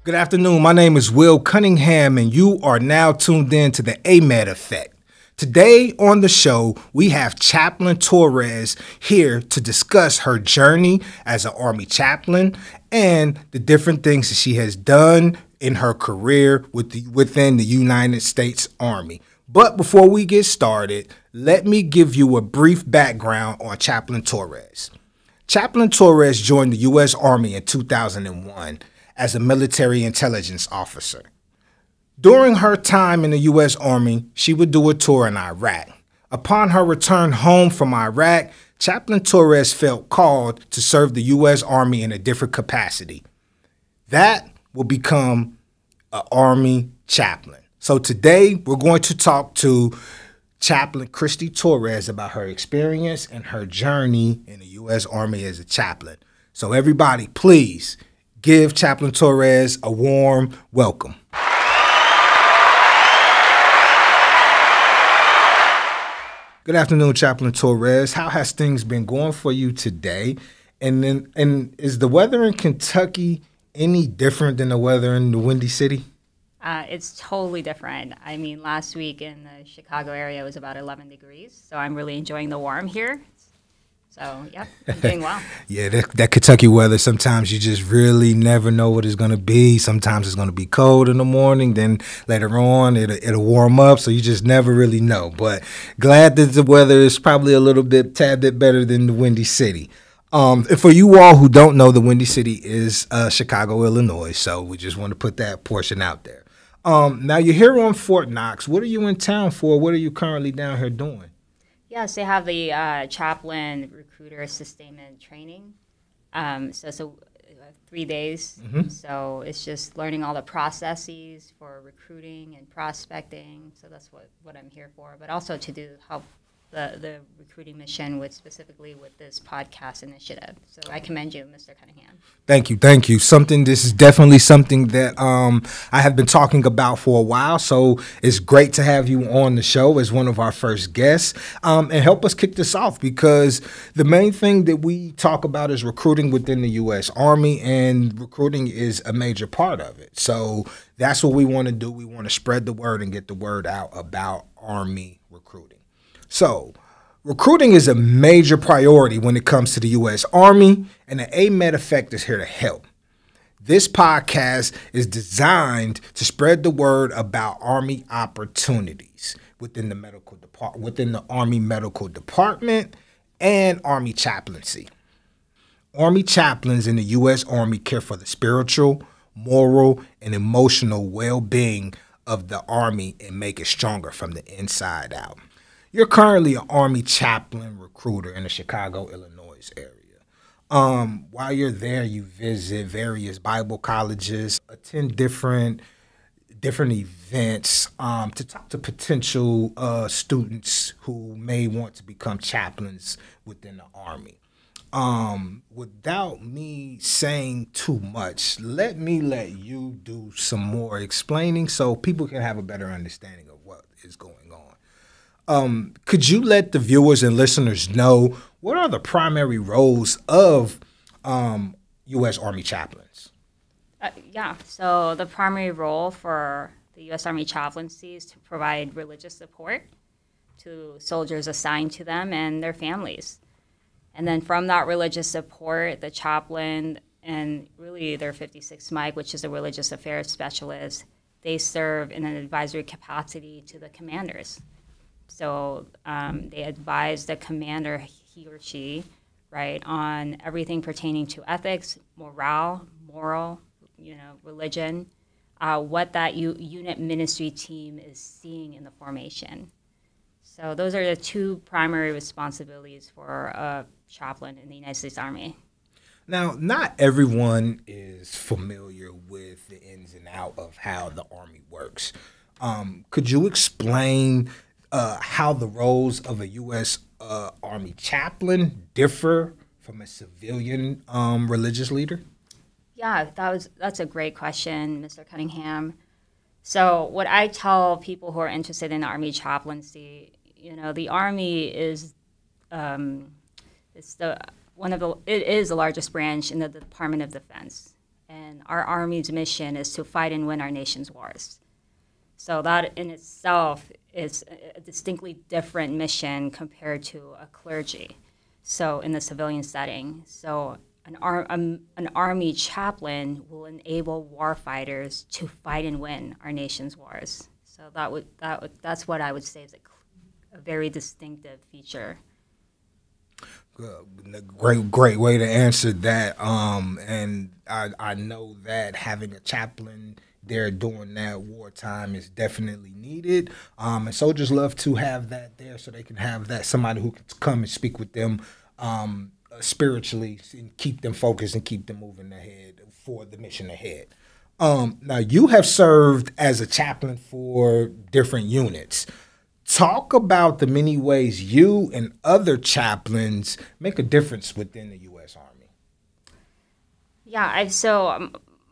Good afternoon. My name is Will Cunningham, and you are now tuned in to the AMEDD Effect. Today on the show, we have Chaplain Torres here to discuss her journey as an Army chaplain and the different things that she has done in her career within the United States Army. But before we get started, let me give you a brief background on Chaplain Torres. Chaplain Torres joined the U.S. Army in 2001 as a military intelligence officer. During her time in the U.S. Army, she would do a tour in Iraq. Upon her return home from Iraq, Chaplain Torres felt called to serve the U.S. Army in a different capacity. That will become an Army chaplain. So today, we're going to talk to Chaplain Christie Torres about her experience and her journey in the U.S. Army as a chaplain. So everybody, please give Chaplain Torres a warm welcome. Good afternoon, Chaplain Torres. How has things been going for you today? And is the weather in Kentucky any different than the weather in the Windy City? It's totally different. I mean, last week in the Chicago area, it was about 11 degrees, so I'm really enjoying the warm here. So, yeah, I'm doing well. Yeah, that Kentucky weather, sometimes you just really never know what it's going to be. Sometimes it's going to be cold in the morning, then later on it'll warm up, so you just never really know. But glad that the weather is probably tad bit better than the Windy City. And for you all who don't know, the Windy City is Chicago, Illinois, so we just want to put that portion out there. Now, you're here on Fort Knox. What are you in town for? What are you currently down here doing? Yes, they have the Chaplain Recruiter Sustainment Training. So 3 days. Mm-hmm. So it's just learning all the processes for recruiting and prospecting. So that's what I'm here for. But also to help the recruiting mission specifically with this podcast initiative. So I commend you, Mr. Cunningham. Thank you. This is definitely something that I have been talking about for a while. So it's great to have you on the show as one of our first guests and help us kick this off, because the main thing that we talk about is recruiting within the U.S. Army, and recruiting is a major part of it. So that's what we want to do. We want to spread the word and get the word out about Army recruiting. So, recruiting is a major priority when it comes to the U.S. Army, and the AMEDD Effect is here to help. This podcast is designed to spread the word about Army opportunities within the Army Medical Department and Army Chaplaincy. Army chaplains in the U.S. Army care for the spiritual, moral, and emotional well-being of the Army and make it stronger from the inside out. You're currently an Army chaplain recruiter in the Chicago, Illinois area. While you're there, you visit various Bible colleges, attend different events to talk to potential students who may want to become chaplains within the Army. Without me saying too much, let you do some more explaining so people can have a better understanding of what is going on. Could you let the viewers and listeners know what are the primary roles of U.S. Army chaplains? So the primary role for the U.S. Army Chaplaincy is to provide religious support to soldiers assigned to them and their families. And then from that religious support, the chaplain and really their 56 Mike, which is a religious affairs specialist, they serve in an advisory capacity to the commanders. So they advise the commander, he or she, right, on everything pertaining to ethics, moral, religion, what that unit ministry team is seeing in the formation. So those are the two primary responsibilities for a chaplain in the United States Army. Now, not everyone is familiar with the ins and outs of how the Army works. Could you explain how the roles of a U.S. Army chaplain differ from a civilian religious leader? Yeah, that's a great question, Mr. Cunningham. So what I tell people who are interested in Army chaplaincy, the Army is it is the largest branch in the Department of Defense. And our Army's mission is to fight and win our nation's wars. So that in itself is a distinctly different mission compared to a clergy. So in the civilian setting, so an Army chaplain will enable warfighters to fight and win our nation's wars. So that's what I would say is a very distinctive feature. Great way to answer that. And I know that having a chaplain there during that wartime is definitely needed. And soldiers love to have that there so they can have that somebody who can come and speak with them spiritually and keep them focused and keep them moving ahead for the mission ahead. Now, you have served as a chaplain for different units. Talk about the many ways you and other chaplains make a difference within the U.S. Army. Yeah,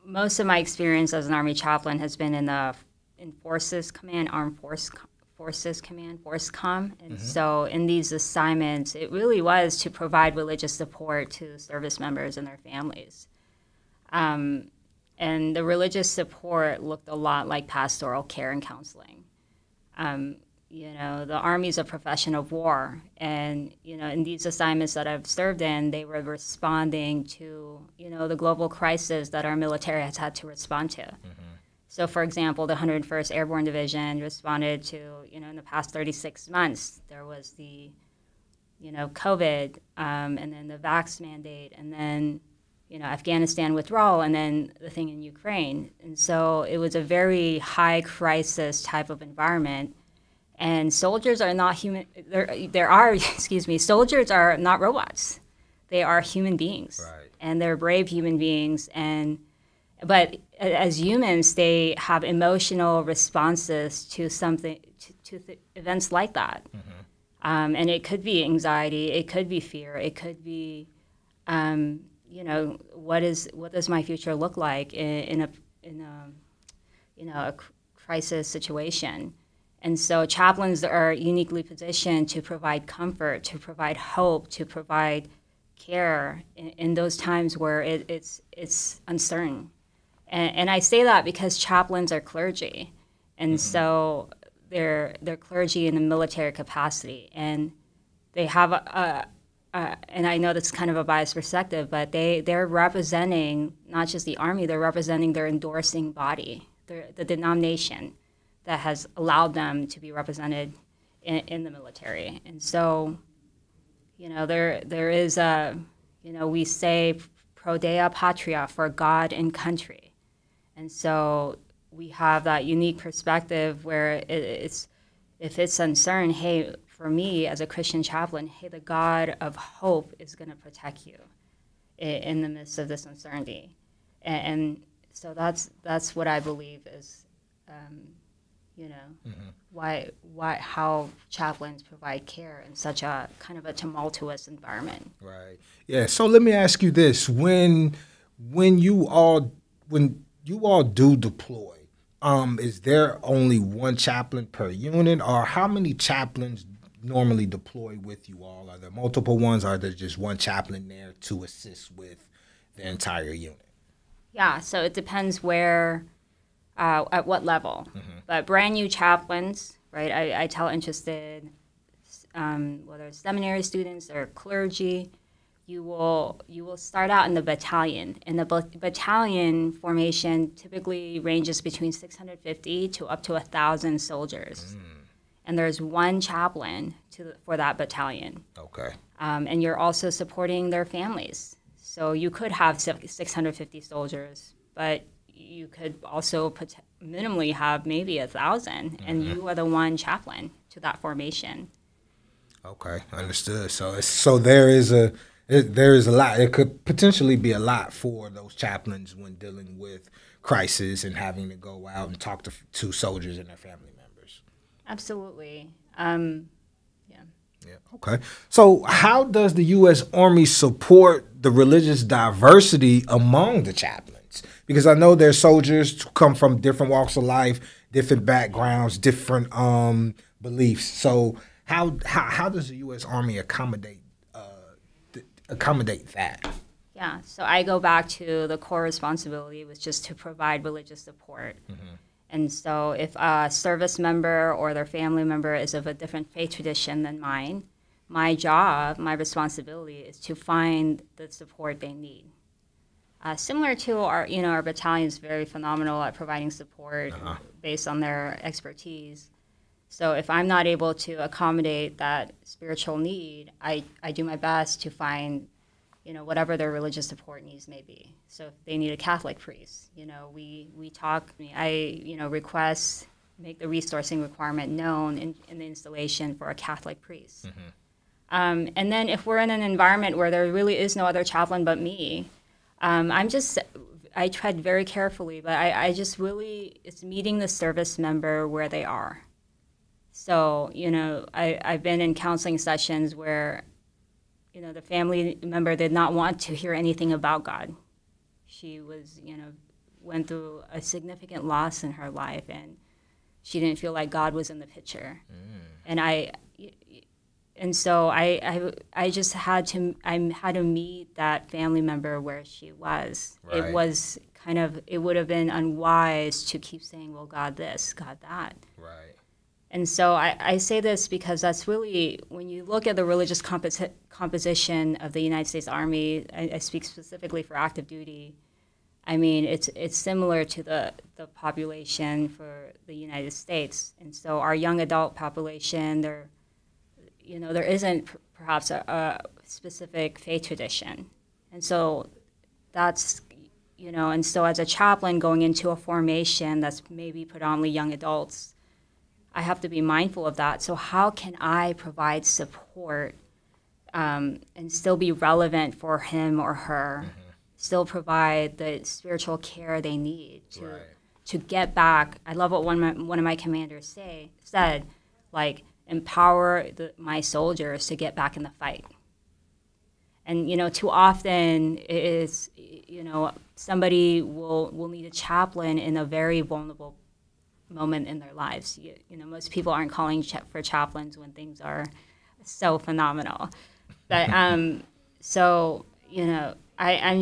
most of my experience as an Army chaplain has been in Forces Command, Armed Forces Command, FORSCOM. And so in these assignments, it really was to provide religious support to service members and their families. And the religious support looked a lot like pastoral care and counseling. The Army's a profession of war, and in these assignments that I've served in, they were responding to the global crisis that our military has had to respond to. So, for example, the 101st Airborne Division responded to in the past 36 months there was the COVID, and then the vax mandate, and then Afghanistan withdrawal, and then the thing in Ukraine, and so it was a very high crisis type of environment. And soldiers are not human. Soldiers are not robots. They are human beings, right. And they're brave human beings. But as humans, they have emotional responses to events like that. And it could be anxiety, it could be fear, it could be, what does my future look like in a crisis situation. And so chaplains are uniquely positioned to provide comfort, to provide hope, to provide care in those times where it's uncertain. And I say that because chaplains are clergy. And so they're clergy in a military capacity. And they have and I know that's kind of a biased perspective, but they're representing not just the Army, they're representing their endorsing body, the denomination that has allowed them to be represented in the military. And so, there is we say pro dea patria, for God and country. And so we have that unique perspective where if it's uncertain, hey, for me as a Christian chaplain, hey, the God of hope is going to protect you in the midst of this uncertainty. And so that's what I believe is, how chaplains provide care in such a kind of a tumultuous environment. Right. Yeah. So let me ask you this: when you all do deploy, is there only one chaplain per unit, or how many chaplains normally deploy with you all? Are there multiple ones, or are there just one chaplain there to assist with the entire unit? Yeah. So it depends where. At what level. But brand new chaplains, right? I tell interested, whether it's seminary students or clergy, you will start out in the battalion. And the battalion formation typically ranges between 650 to up to 1,000 soldiers. And there's one chaplain for that battalion. Okay. And you're also supporting their families. So you could have 650 soldiers, but you could also minimally have maybe 1,000, and you are the one chaplain to that formation. Okay, understood. So there is a lot. It could potentially be a lot for those chaplains when dealing with crisis and having to go out and talk to soldiers and their family members. Absolutely. Yeah. Okay. So how does the U.S. Army support the religious diversity among the chaplains? Because I know there's soldiers who come from different walks of life, different backgrounds, different beliefs. So how does the U.S. Army accommodate that? Yeah, so I go back to the core responsibility, was just to provide religious support. And so if a service member or their family member is of a different faith tradition than mine, my job, my responsibility is to find the support they need. Similar to our battalion is very phenomenal at providing support based on their expertise. So if I'm not able to accommodate that spiritual need, I do my best to find, whatever their religious support needs may be. So if they need a Catholic priest, we talk, request, make the resourcing requirement known in the installation for a Catholic priest. And then if we're in an environment where there really is no other chaplain but me, I tread very carefully, but I just really, it's meeting the service member where they are. So, I've been in counseling sessions where, the family member did not want to hear anything about God. She was, went through a significant loss in her life, and she didn't feel like God was in the picture. And so I just had to meet that family member where she was. Right. It would have been unwise to keep saying, well, God this, God that. Right. And so I say this because that's really, when you look at the religious composition of the United States Army, I speak specifically for active duty, I mean, it's similar to the population for the United States. And so our young adult population, there isn't perhaps a specific faith tradition. And so that's, and so as a chaplain going into a formation that's maybe predominantly young adults, I have to be mindful of that. So how can I provide support and still be relevant for him or her, still provide the spiritual care they need to get back? I love what one of my commanders said, like, empower my soldiers to get back in the fight. And, too often it is, somebody will need a chaplain in a very vulnerable moment in their lives. Most people aren't calling for chaplains when things are so phenomenal. But I'm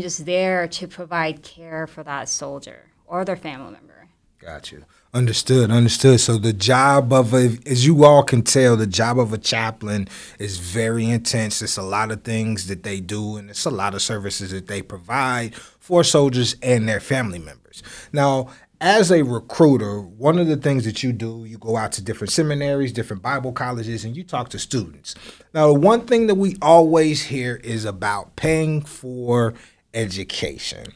just there to provide care for that soldier or their family member. Got you. Understood. So the job as you all can tell, the job of a chaplain is very intense. It's a lot of things that they do, and it's a lot of services that they provide for soldiers and their family members. Now, as a recruiter, one of the things that you do, you go out to different seminaries, different Bible colleges, and you talk to students. Now, the one thing that we always hear is about paying for education.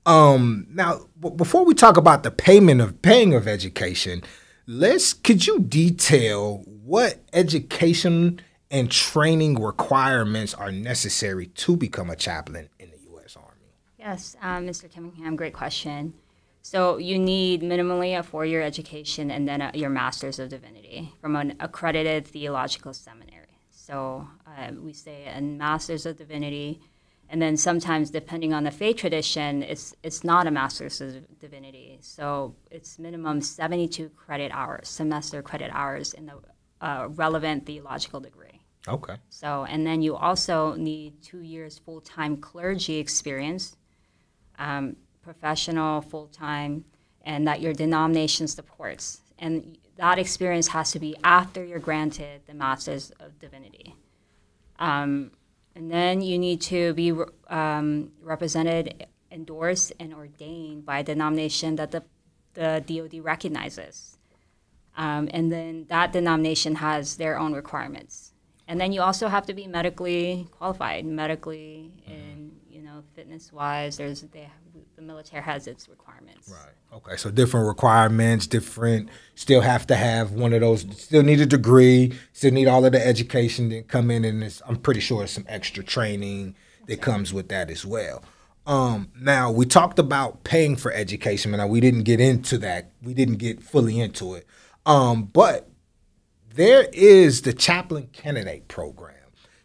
Now, before we talk about the paying of education, could you detail what education and training requirements are necessary to become a chaplain in the U.S. Army? Yes, Mr. Cunningham, great question. So you need minimally a 4-year education and then your Master's of Divinity from an accredited theological seminary. So we say a Master's of Divinity, and then sometimes, depending on the faith tradition, it's not a Master's of Divinity. So it's minimum 72 semester credit hours in the relevant theological degree. Okay. So, and then you also need 2 years full-time clergy experience, professional, full-time, and that your denomination supports. And that experience has to be after you're granted the Master's of Divinity. And then you need to be represented, endorsed, and ordained by a denomination that the DoD recognizes. And then that denomination has their own requirements. And then you also have to be medically qualified, and fitness-wise. The military has its requirements. Right. Okay. So different requirements, still have to have one of those, still need a degree, still need all of the education that come in, and I'm pretty sure there's some extra training that comes with that as well. Now, we talked about paying for education, and we didn't get into that. We didn't get fully into it. But there is the Chaplain Candidate Program.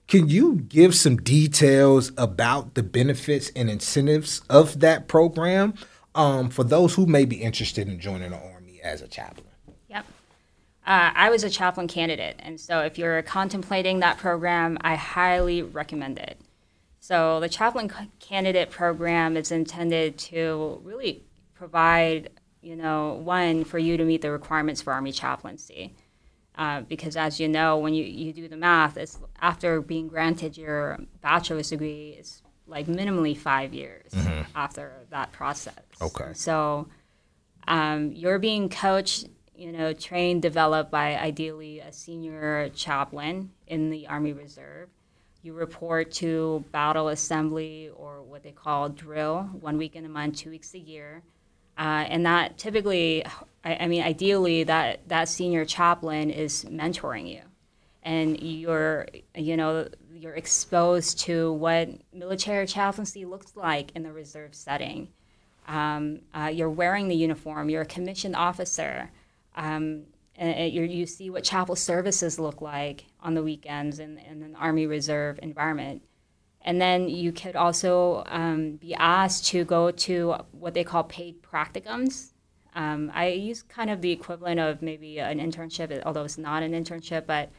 Can you give some details about the benefits and incentives of that program for those who may be interested in joining the Army as a chaplain? Yep. I was a chaplain candidate, and so if you're contemplating that program, I highly recommend it. So the chaplain candidate program is intended to really provide, one, for you to meet the requirements for Army chaplaincy. Because as you know, when you do the math, it's after being granted your bachelor's degree, it's like minimally 5 years after that process. Okay. So you're being coached, trained, developed by ideally a senior chaplain in the Army Reserve. You report to battle assembly, or what they call drill, 1 week in a month, 2 weeks a year. And that typically, ideally, that senior chaplain is mentoring you. And you're exposed to what military chaplaincy looks like in the reserve setting. You're wearing the uniform. You're a commissioned officer. And you see what chapel services look like on the weekends in an Army Reserve environment. And then you could also be asked to go to what they call paid practicums. I use kind of the equivalent of maybe an internship, although it's not an internship, but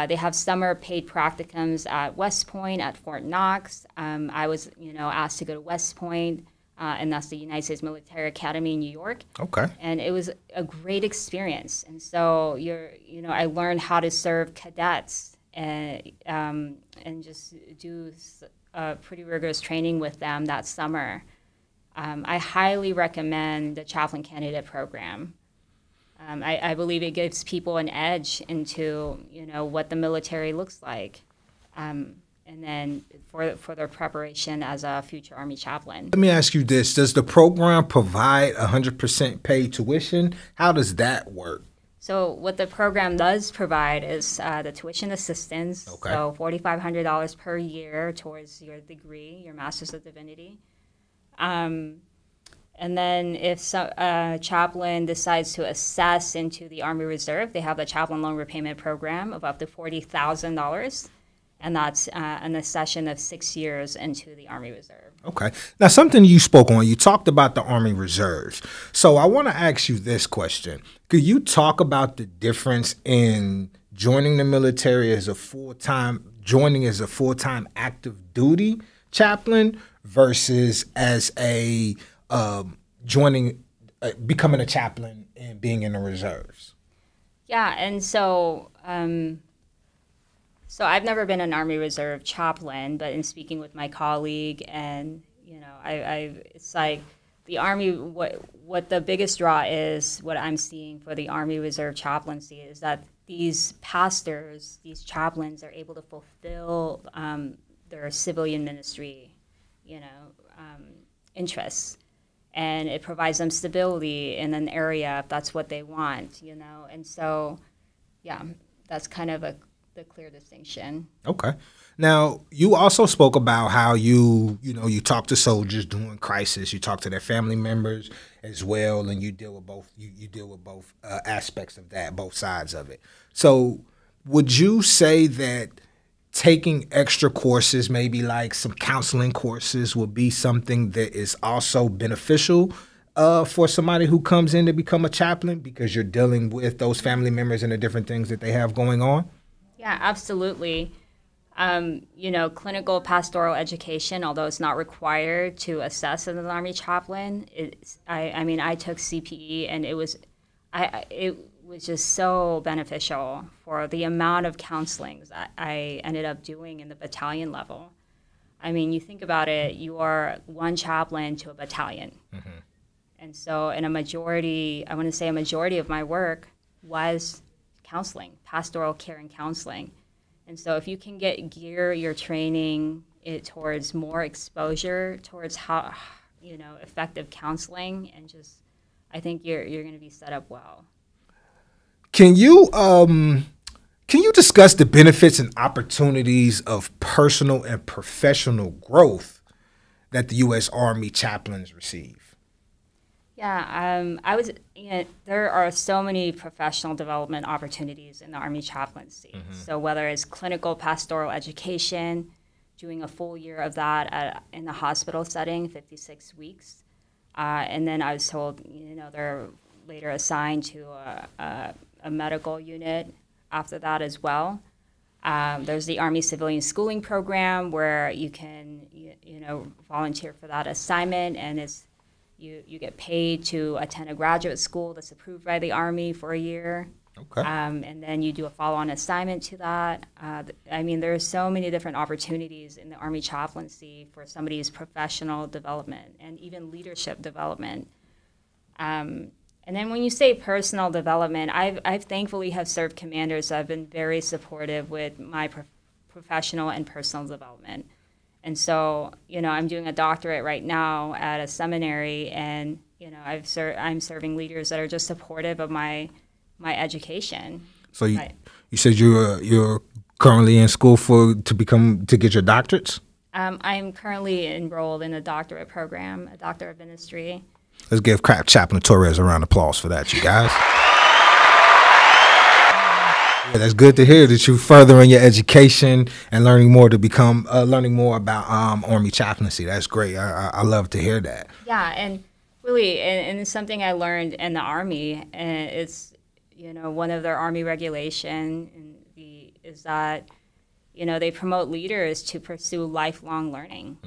they have summer paid practicums at West Point, at Fort Knox. I was, asked to go to West Point, and that's the United States Military Academy in New York. Okay. And it was a great experience. And so I learned how to serve cadets and just do pretty rigorous training with them that summer. I highly recommend the chaplain candidate program. I believe it gives people an edge into what the military looks like, and then for their preparation as a future Army chaplain. Let me ask you this: does the program provide 100% paid tuition? How does that work? So what the program does provide is the tuition assistance. Okay. So $4,500 per year towards your degree, your Master's of Divinity. And then if a chaplain decides to assess into the Army Reserve, they have the chaplain loan repayment program of up to $40,000. And that's an accession of 6 years into the Army Reserve. Okay. Now, something you spoke on, you talked about the Army Reserves. So I want to ask you this question. Could you talk about the difference in joining the military as a full-time active duty chaplain versus as a becoming a chaplain and being in the reserves? Yeah, and so I've never been an Army Reserve chaplain, but in speaking with my colleague, and it's like the Army. What the biggest draw is, what I'm seeing for the Army Reserve chaplaincy is that these pastors, these chaplains, are able to fulfill their civilian ministry, interests, and it provides them stability in an area if that's what they want, and so, yeah, that's kind of the clear distinction. Okay. Now, you also spoke about how you talk to soldiers during crisis. You talk to their family members as well, and you deal with both. You deal with both aspects of that, both sides of it. So, would you say that taking extra courses, maybe like some counseling courses, would be something that is also beneficial for somebody who comes in to become a chaplain, because you're dealing with those family members and the different things that they have going on? Yeah, absolutely. Clinical pastoral education, although it's not required to assess as an Army chaplain, I took CPE, and it was just so beneficial for the amount of counselings that I ended up doing in the battalion level. I mean, you think about it, you are one chaplain to a battalion. Mm-hmm. And so a majority of my work was counseling, pastoral care and counseling. And so if you can gear your training towards more exposure towards how, effective counseling, and just, I think you're going to be set up well. Can you discuss the benefits and opportunities of personal and professional growth that the U.S. Army chaplains receive? Yeah, there are so many professional development opportunities in the Army chaplaincy. Mm-hmm. So whether it's clinical pastoral education, doing a full year of that in the hospital setting, 56 weeks, and then I was told, they're later assigned to a medical unit after that as well. There's the Army Civilian Schooling Program where you can, volunteer for that assignment, and you get paid to attend a graduate school that's approved by the Army for a year. Okay. And then you do a follow-on assignment to that. There's so many different opportunities in the Army Chaplaincy for somebody's professional development and even leadership development. And then when you say personal development, I've thankfully have served commanders that have been very supportive with my professional and personal development. And so, I'm doing a doctorate right now at a seminary, and, I'm serving leaders that are just supportive of my education. So you said you're currently in school to get your doctorates? I'm currently enrolled in a doctorate program, a doctor of ministry. Let's give Chaplain Torres a round of applause for that, you guys. Yeah, that's good to hear that you're furthering your education and learning more about Army Chaplaincy. That's great. I love to hear that. Yeah, and really, and it's something I learned in the Army, and it's one of their Army regulation is that they promote leaders to pursue lifelong learning,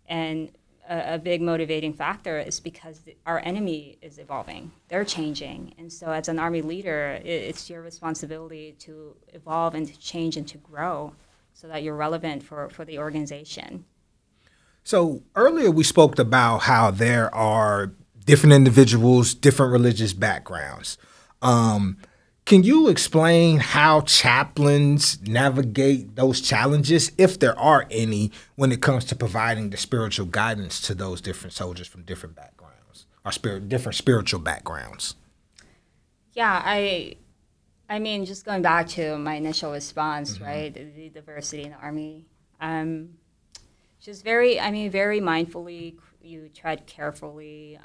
and a big motivating factor is because our enemy is evolving. They're changing. And so as an Army leader, it's your responsibility to evolve and to change and to grow so that you're relevant for the organization. So earlier we spoke about how there are different individuals, different religious backgrounds. Can you explain how chaplains navigate those challenges, if there are any, when it comes to providing the spiritual guidance to those different soldiers from different backgrounds or different spiritual backgrounds? Yeah, I mean, just going back to my initial response, right, the diversity in the Army, just very mindfully, you tread carefully,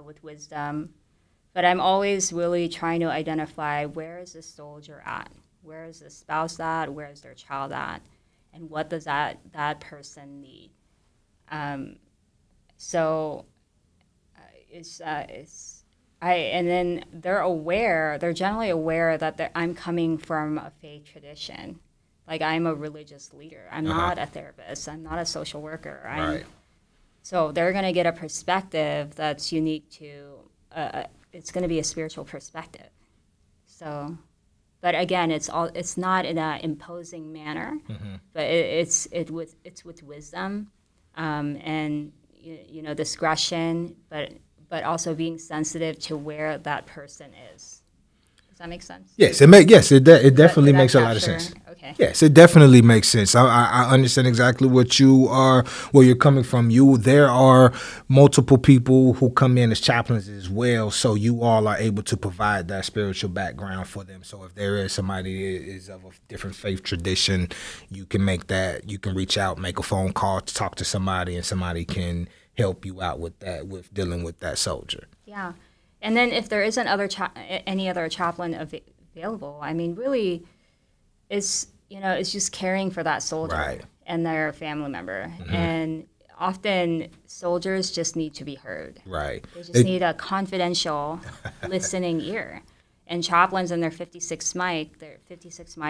with wisdom. But I'm always really trying to identify, where is the soldier at? Where is the spouse at? Where is their child at? And what does that person need? And then they're generally aware that I'm coming from a faith tradition. Like, I'm a religious leader. I'm not a therapist. I'm not a social worker. Right. So they're going to get a perspective that's unique to it's going to be a spiritual perspective. So, but again, it's not in an imposing manner, but it's with wisdom, and discretion, but also being sensitive to where that person is. Does that make sense? Yes, it definitely makes a lot of sense. Okay. Yes, it definitely makes sense. I understand exactly where you're coming from. There are multiple people who come in as chaplains as well, so you all are able to provide that spiritual background for them. So if there is somebody that is of a different faith tradition, you can reach out, make a phone call to talk to somebody, and somebody can help you out with that, with dealing with that soldier. Yeah. And then if there isn't any other chaplain available, I mean, really, it's just caring for that soldier and their family member. And often soldiers just need to be heard. Right. They just need a confidential listening ear. And chaplains in their 56 mic,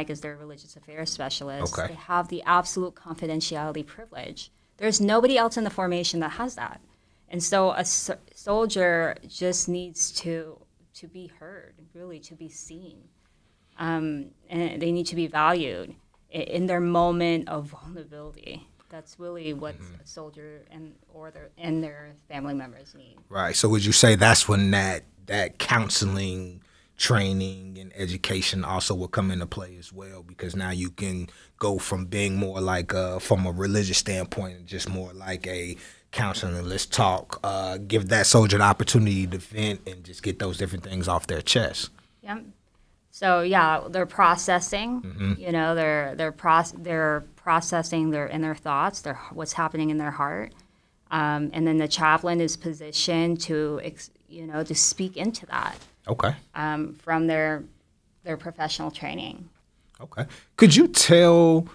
is their religious affairs specialist. Okay. They have the absolute confidentiality privilege. There's nobody else in the formation that has that. And so a soldier just needs to be heard, really, to be seen. And they need to be valued in their moment of vulnerability. That's really what a soldier and their family members need. Right. So would you say that's when that counseling, training, and education also will come into play as well? Because now you can go from being more like from a religious standpoint, just more like a counseling, let's talk, give that soldier the opportunity to vent and just get those different things off their chest. Yeah. So they're processing. They're processing their thoughts, what's happening in their heart, and then the chaplain is positioned to speak into that. Okay. From their professional training. Okay. Could you tell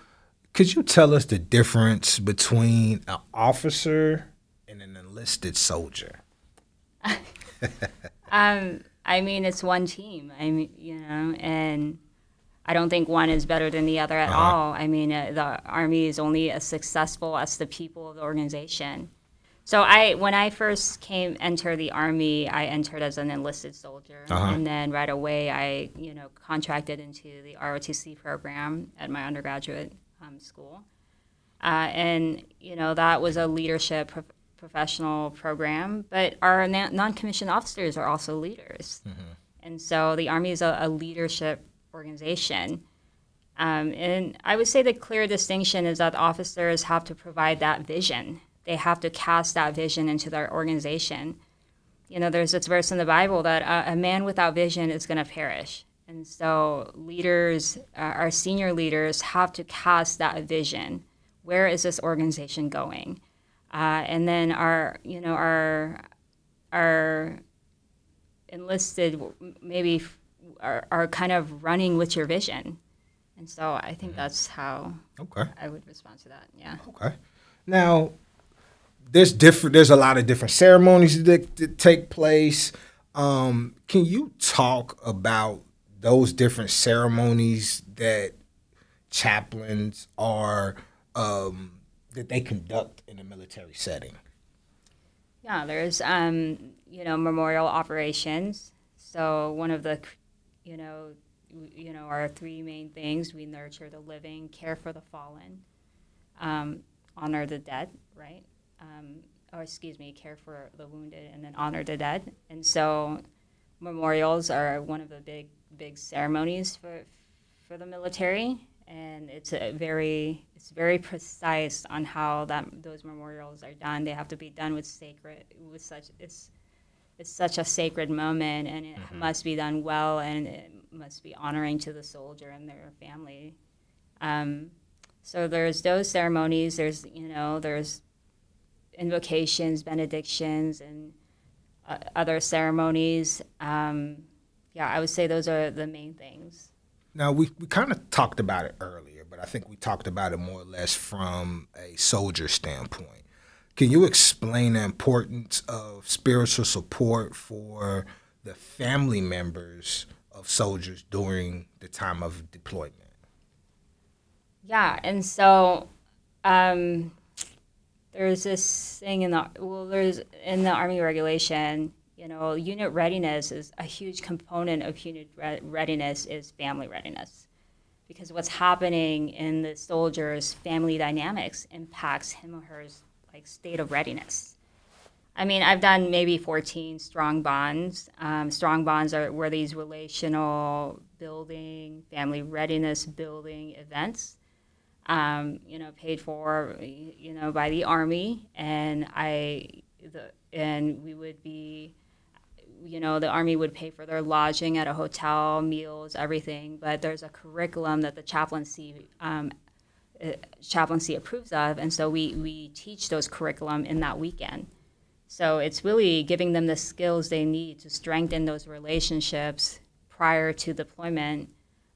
us the difference between an officer and an enlisted soldier? I mean, it's one team. And I don't think one is better than the other at all. I mean, the Army is only as successful as the people of the organization. So when I first entered the Army, I entered as an enlisted soldier. And then right away, I, contracted into the ROTC program at my undergraduate school. And, that was a leadership professional program. But our non-commissioned officers are also leaders. And so the Army is a leadership organization. And I would say the clear distinction is that officers have to provide that vision. They have to cast that vision into their organization. There's this verse in the Bible that a man without vision is going to perish. And so leaders, our senior leaders, have to cast that vision. Where is this organization going? And then our enlisted maybe are kind of running with your vision. And so I think that's how I would respond to that. Yeah. Okay. Now, there's a lot of different ceremonies that take place. Can you talk about those different ceremonies that chaplains are that they conduct in a military setting? Yeah, there's memorial operations. So one of the our three main things: we nurture the living, care for the fallen, honor the dead, right? Care for the wounded, and then honor the dead. And so memorials are one of the big ceremonies for the military, and it's very precise on how those memorials are done. They have to be done it's such a sacred moment, and it must be done well, and it must be honoring to the soldier and their family. So there's those ceremonies. There's invocations, benedictions, and other ceremonies. I would say those are the main things. Now, we kind of talked about it earlier, but I think we talked about it more or less from a soldier standpoint. Can you explain the importance of spiritual support for the family members of soldiers during the time of deployment? Yeah, and so there's this thing in the Army regulation, unit readiness is a huge component of unit readiness is family readiness. Because what's happening in the soldier's family dynamics impacts him or her state of readiness. I mean, I've done maybe 14 strong bonds. Strong bonds were these relational building, family readiness building events. Paid for, by the Army, and we would be, the Army would pay for their lodging at a hotel, meals, everything. But there's a curriculum that the chaplaincy approves of, and so we teach those curriculum in that weekend. So it's really giving them the skills they need to strengthen those relationships prior to deployment.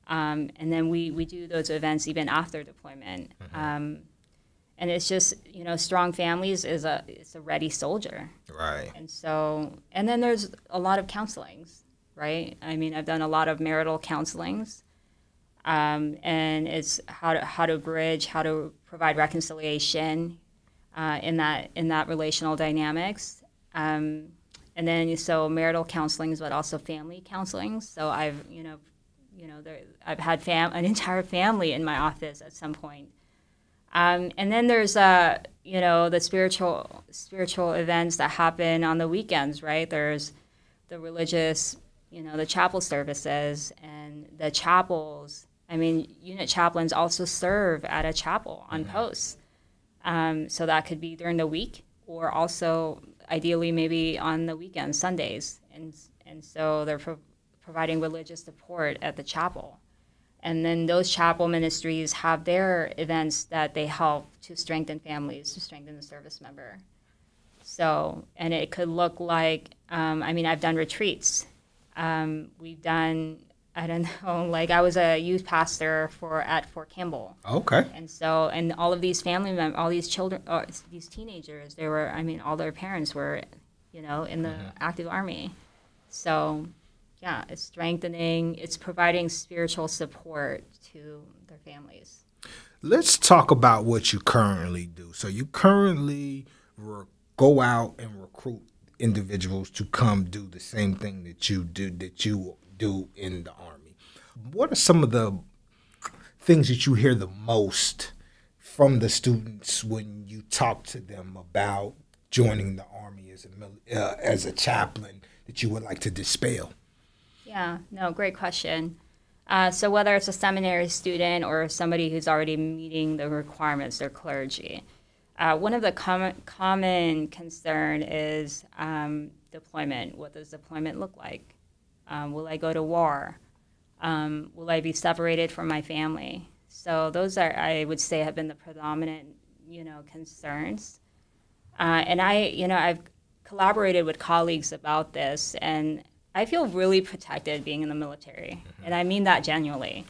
And then we do those events even after deployment. And it's just, strong families it's a ready soldier. Right. And then there's a lot of counselings, right? I mean, I've done a lot of marital counselings. And it's how to bridge, how to provide reconciliation in that relational dynamics. And then so marital counselings, but also family counselings. So I've I've had an entire family in my office at some point. And then there's the spiritual events that happen on the weekends, right? There's the religious, the chapel services and the chapels. I mean, unit chaplains also serve at a chapel on post. So that could be during the week, or also ideally maybe on the weekends, Sundays. And so they're providing religious support at the chapel. And then those chapel ministries have their events that they help to strengthen families, to strengthen the service member. So, and it could look like, I've done retreats. We've done, I was a youth pastor at Fort Campbell. Okay. And all of these family members, all these children, these teenagers, all their parents were, in the active Army. So, yeah, it's strengthening, it's providing spiritual support to their families. Let's talk about what you currently do. So you currently go out and recruit individuals to come do the same thing that you do in the Army. What are some of the things that you hear the most from the students when you talk to them about joining the Army as a chaplain that you would like to dispel? Yeah, no, great question. So whether it's a seminary student or somebody who's already meeting the requirements, their clergy, one of the common concern is deployment. What does deployment look like? Will I go to war? Will I be separated from my family? So those are, I would say, have been the predominant, concerns. And I've collaborated with colleagues about this, and I feel really protected being in the military, and I mean that genuinely.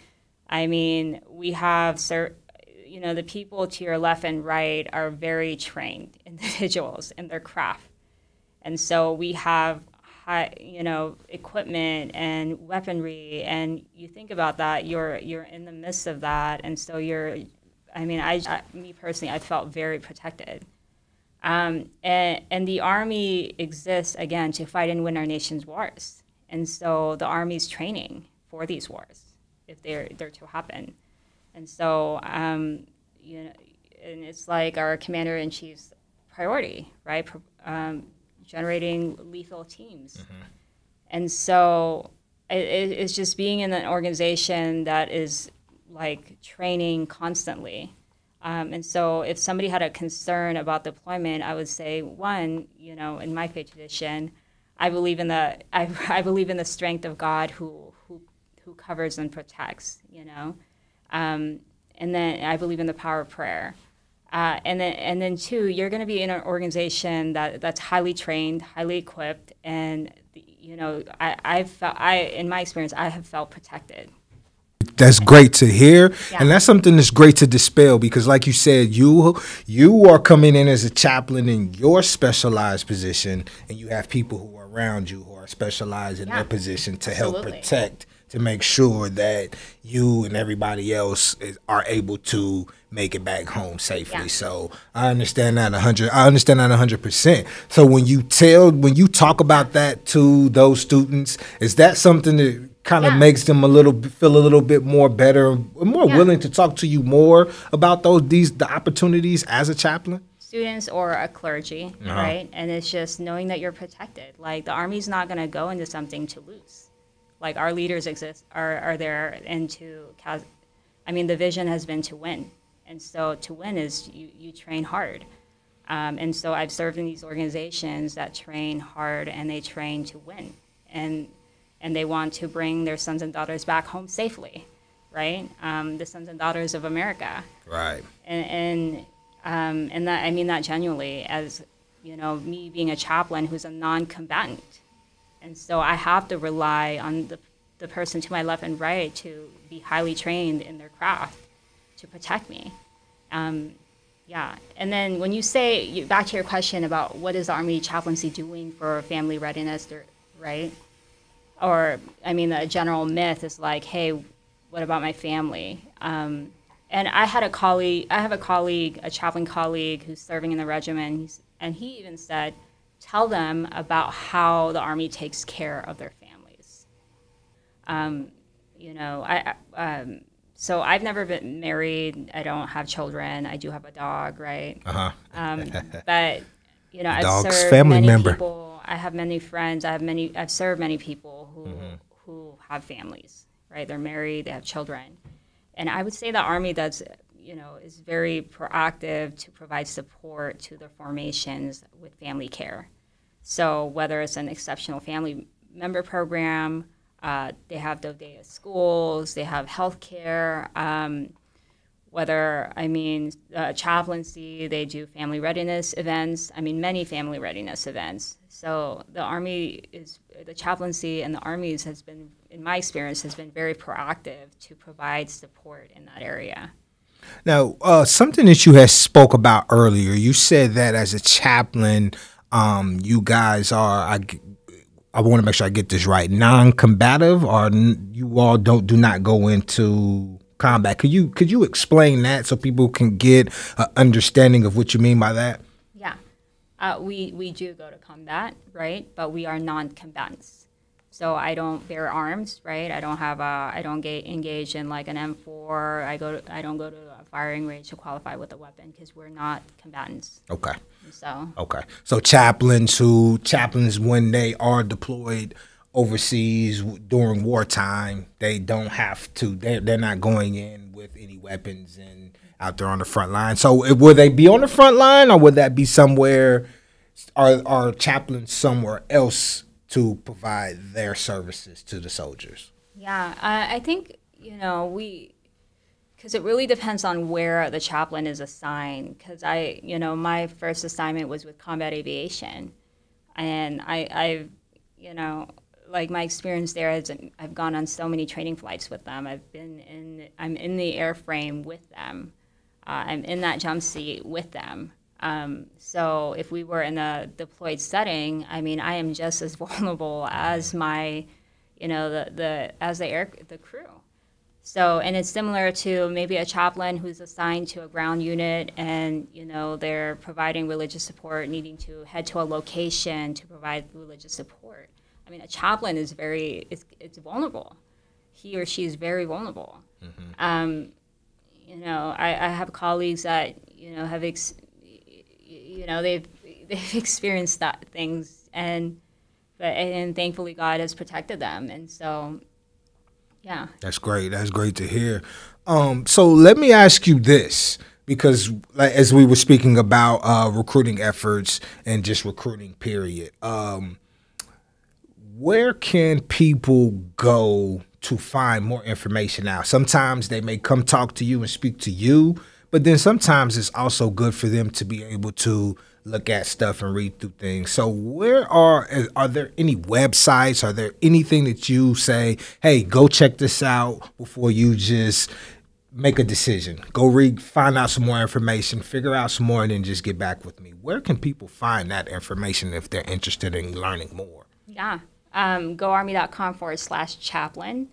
I mean, we have, the people to your left and right are very trained individuals in their craft, and so we have high, equipment and weaponry, and you think about that, you're in the midst of that, and so me personally, I felt very protected. And the Army exists, again, to fight and win our nation's wars. And so the Army's training for these wars, if they're to happen. And so, and it's like our Commander-in-Chief's priority, right? Generating lethal teams. Mm-hmm. And so it's just being in an organization that is like training constantly. And so if somebody had a concern about deployment, I would say, one, in my faith tradition, I believe in the strength of God who covers and protects, and then I believe in the power of prayer. And then two, you're going to be in an organization that's highly trained, highly equipped, and in my experience, I have felt protected. That's great to hear, yeah. And that's something that's great to dispel because, like you said, you are coming in as a chaplain in your specialized position, and you have people who are around you who are specialized in their position to help protect, to make sure that you and everybody else are able to make it back home safely. Yeah. So I understand that 100%. So when you talk about that to those students, is that something that kind of makes them feel a little bit more better, more willing to talk to you more about the opportunities as a chaplain? Students or a clergy, right? And it's just knowing that you're protected. Like the Army's not going to go into something to lose. Like our leaders are there, and the vision has been to win. And so to win is you train hard. And so I've served in these organizations that train hard and they train to win. And they want to bring their sons and daughters back home safely, right? The sons and daughters of America. Right. And that, I mean that genuinely, as, me being a chaplain who's a non-combatant. And so I have to rely on the person to my left and right to be highly trained in their craft to protect me. And then when you say, back to your question about what is the Army Chaplaincy doing for family readiness, right? Or, the general myth is like, hey, what about my family? And I have a chaplain colleague who's serving in the regiment, and he even said, tell them about how the Army takes care of their families. So I've never been married. I don't have children. I do have a dog, right? But, I've served family many member. People. I have many friends. I've served many people who have families, right? They're married, they have children. And I would say the Army is very proactive to provide support to their formations with family care. So whether it's an exceptional family member program, they have the day of schools, they have health care, chaplaincy, they do family readiness events, many family readiness events. So the chaplaincy and the Army's has been, in my experience, has been very proactive to provide support in that area. Now, something that you had spoke about earlier, you said that as a chaplain, you guys are I want to make sure I get this right, non-combative, or you all do not go into combat? Could you explain that so people can get an understanding of what you mean by that? Yeah, we do go to combat, right? But we are non-combatants. So I don't bear arms, right? I don't engage in like an M4. I don't go to a firing range to qualify with a weapon because we're not combatants. Okay. So Chaplains, when they are deployed overseas during wartime, they don't have to. They're not going in with any weapons and out there on the front line. So will they be on the front line, or would that be somewhere? Are chaplains somewhere else to provide their services to the soldiers? Yeah, I think, because it really depends on where the chaplain is assigned. Because my first assignment was with combat aviation, and I've like my experience there is I've gone on so many training flights with them. I'm in the airframe with them. I'm in that jump seat with them. So if we were in a deployed setting, I mean, I am just as vulnerable as my, the crew. So, and it's similar to maybe a chaplain who's assigned to a ground unit and, they're providing religious support, needing to head to a location to provide religious support. I mean, a chaplain is it's vulnerable. He or she is very vulnerable. Mm-hmm. I have colleagues that, have they've experienced things, and thankfully God has protected them, and so yeah. That's great. That's great to hear. So let me ask you this, because as we were speaking about recruiting efforts and just recruiting period, where can people go to find more information out? Sometimes they may come talk to you and speak to you, but then sometimes it's also good for them to be able to look at stuff and read through things. So are there any websites? Are there anything that you say, hey, go check this out before you just make a decision? Go read, find out some more information, figure out some more, and then just get back with me. Where can people find that information if they're interested in learning more? Yeah. GoArmy.com/chaplain.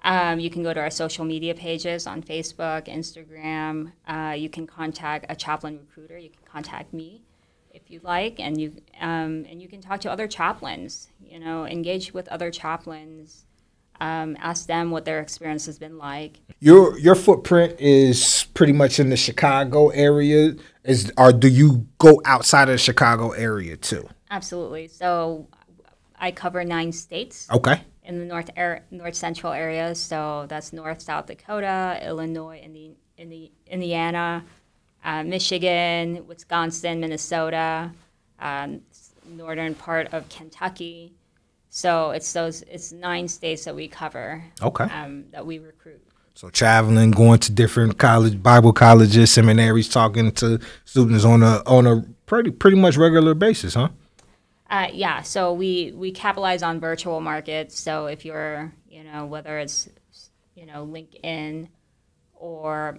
You can go to our social media pages on Facebook, Instagram. You can contact a chaplain recruiter. You can contact me if you'd like, and you can talk to other chaplains. Engage with other chaplains. Ask them what their experience has been like. Your footprint is pretty much in the Chicago area. Do you go outside of the Chicago area too? Absolutely. So I cover 9 states. Okay. In the north central areas, so that's North, South Dakota, Illinois, Indiana, Michigan, Wisconsin, Minnesota, northern part of Kentucky. So it's 9 states that we cover. Okay. That we recruit. So traveling, going to different Bible colleges, seminaries, talking to students on a pretty much regular basis, huh? Yeah, so we capitalize on virtual markets. So if you're, whether it's, LinkedIn or,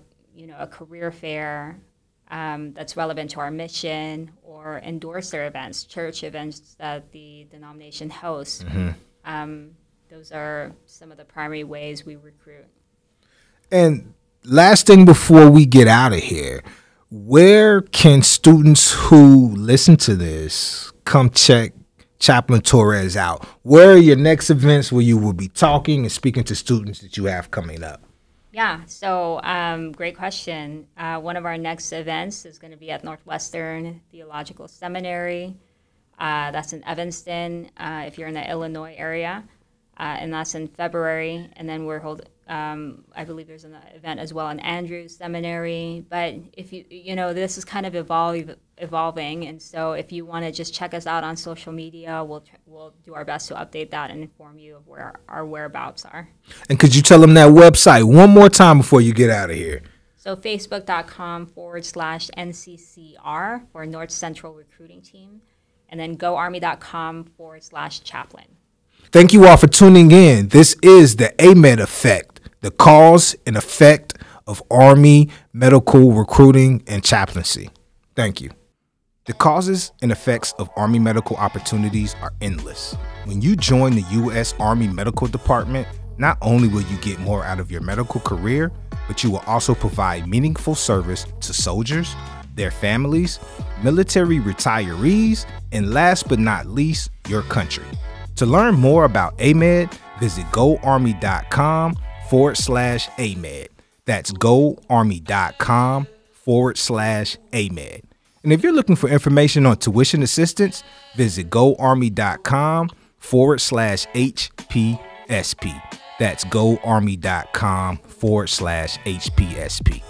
a career fair that's relevant to our mission, or endorser events, church events that the denomination hosts, mm-hmm. Those are some of the primary ways we recruit. And last thing before we get out of here, where can students who listen to this come check Chaplain Torres out? Where are your next events where you will be talking and speaking to students that you have coming up? Yeah, so great question. One of our next events is going to be at Northwestern Theological Seminary. That's in Evanston, if you're in the Illinois area, and that's in February. And then we're holding, I believe there's an event as well in Andrews Seminary. But if this is kind of evolving, and so if you want to just check us out on social media, we'll do our best to update that and inform you of where our whereabouts are. And could you tell them that website one more time before you get out of here? So facebook.com/NCCR for North Central Recruiting Team, and then goarmy.com/chaplain. Thank you all for tuning in. This is the AMEDD Effect, the cause and effect of Army Medical Recruiting and Chaplaincy. Thank you. The causes and effects of Army medical opportunities are endless. When you join the U.S. Army Medical Department, not only will you get more out of your medical career, but you will also provide meaningful service to soldiers, their families, military retirees, and last but not least, your country. To learn more about AMEDD, visit goarmy.com/AMEDD. That's goarmy.com/AMEDD. And if you're looking for information on tuition assistance, visit goarmy.com/HPSP. That's goarmy.com/HPSP.